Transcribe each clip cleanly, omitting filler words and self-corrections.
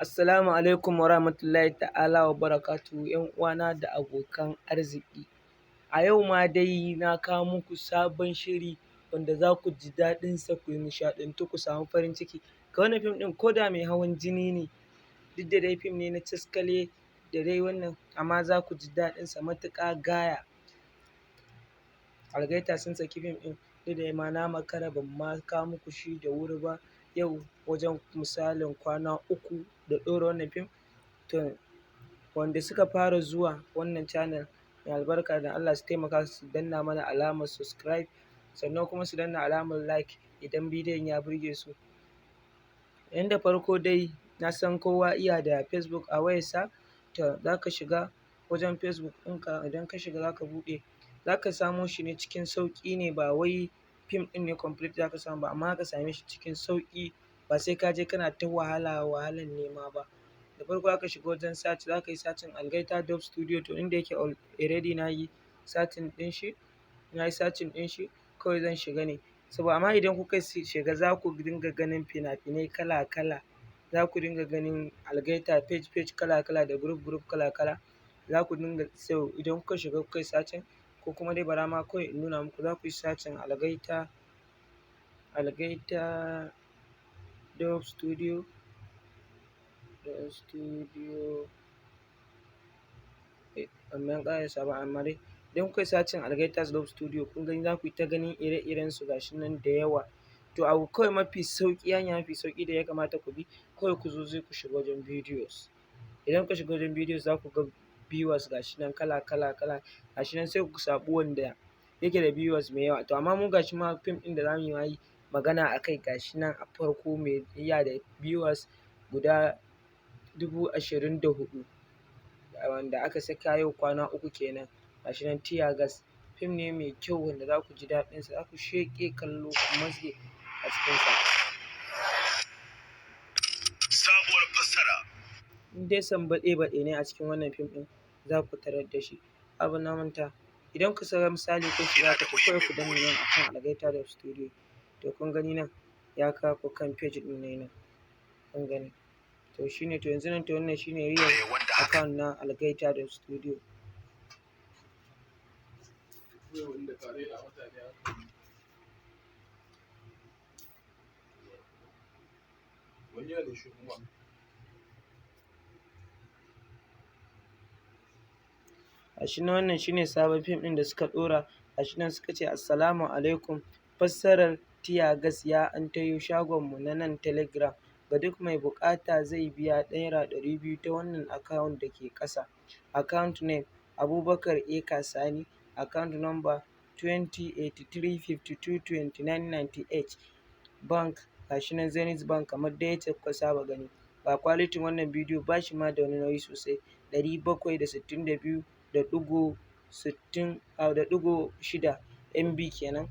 Assalamu alaikum wa rahmatullahi ta'ala wa barakatuhu, ‘yan uwana da abokan arziki. A yau ma dai na kawo muku sabon shiri wanda za ku ji daɗinsa, ku nishaɗantu, ku samu farin ciki. Ga wannan fim ɗin ko da mai hawan jini ne, duk da dai fim ne na caskale da dai wannan, amma za ku ji daɗinsa matuƙa gaya. Algaita sun saki fim ɗin, duk da ma na makara ban ma kawo muku shi da wuri ba. Yau wajen misalin kwana 3 da ɗora wannan fim. To wanda suka fara zuwa wannan channel mai albarka da Allah su taimaka su danna mana alamar subscribe, sannan kuma su danna alamar like idan bidiyon ya burge su. Da farko dai na san kowa iya da Facebook a wayarsa, to za ka shiga wajen Facebook ɗinka, idan ka shiga za ka buɗe, za ka samo shi ne cikin sauƙi ne, ba wai fim ɗin ne complete za ka samu ba, amma za ka same shi cikin sauƙi, ba sai ka je kana ta wahalar nema ba. Da farko za ka shiga wajen search, za ka yi searching Algaita Dubstudio, to inda yake already na yi searching ɗin shi, kawai zan shiga ne. Saboda amma idan kuka shiga za ku dinga ganin fina-finai kala-kala, za ku dinga ganin Algaita page kala-kala da group kala-kala, za ku dinga so idan kuka shiga kuka yi searching, ko kuma dai bara ma kawai in nuna muku, za ku yi searching Algaita Dubstudio ban ƙarasa ba, amma dai idan kuka yi searching Algaita Dubstudio, kun gani za ku yi ta ganin ire-iren su gashi nan da yawa. To abu kawai mafi sauƙi, hanya mafi sauƙi da ya kamata ku bi, kawai ku zo zai ku shiga wajen videos. Idan kuka shiga wajen videos za ku ga viewers gashi nan kala-kala gashi nan, sai ku zaɓi wanda yake da viewers mai yawa. To amma mu gashi ma fim ɗin da za mu yi magana a kai gashi nan a farko mai iya da viewers guda 24,000, wanda aka saka yau kwana 3 kenan. Gashi nan Tiyagas, fim ne mai kyau wanda za ku ji daɗinsa, za ku sheƙe kallo ku matse a cikinsa. Sabuwar fassara. In dai sambaɗe ne a cikin wannan fim ɗin, za ku tarar da shi. Abu na manta, idan ku saka misali kun shiga ka kawai ku danna nan akan Algaita Dubstudio, to kun gani nan ya kawo ku kan page ɗin ne nan, kun gani. To shine, to yanzu nan, to wannan shine real account na Algaita Dubstudio. Gashi nan wannan shine sabon fim ɗin da suka ɗora. Gashi nan suka ce assalamu alaikum, fassarar Tiyagas ya antayo shagonmu na nan Telegram. Ga duk mai buƙata zai biya naira 200 ta wannan account da ke ƙasa. Account name Abubakar Eka Sani, account number 2083522998. Bank gashi nan Zenith Bank, kamar dai yadda kuka saba gani. Ga quality wannan bidiyo ba shi ma da wani nauyi sosai, 762.6 MB kenan.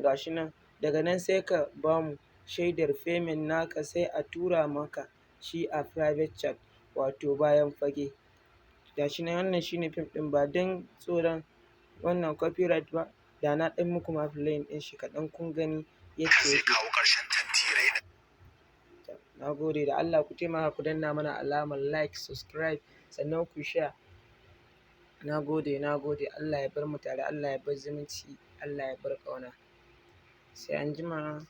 Gashi nan, daga nan sai ka ba mu shaidar payment naka, sai a tura maka shi a private chat, wato bayan fage. Gashi nan wannan shine fim ɗin, ba don tsoron wannan copyright ba, da na ɗan muku ma playing ɗin shi kaɗan, kun gani yadda yake. Na gode, da Allah ku taimaka ku danna mana alamar like, subscribe, sannan ku share. Na gode, Allah ya bar mu tare, Allah ya bar zumunci, Allah ya bar ƙauna. Sai anjima.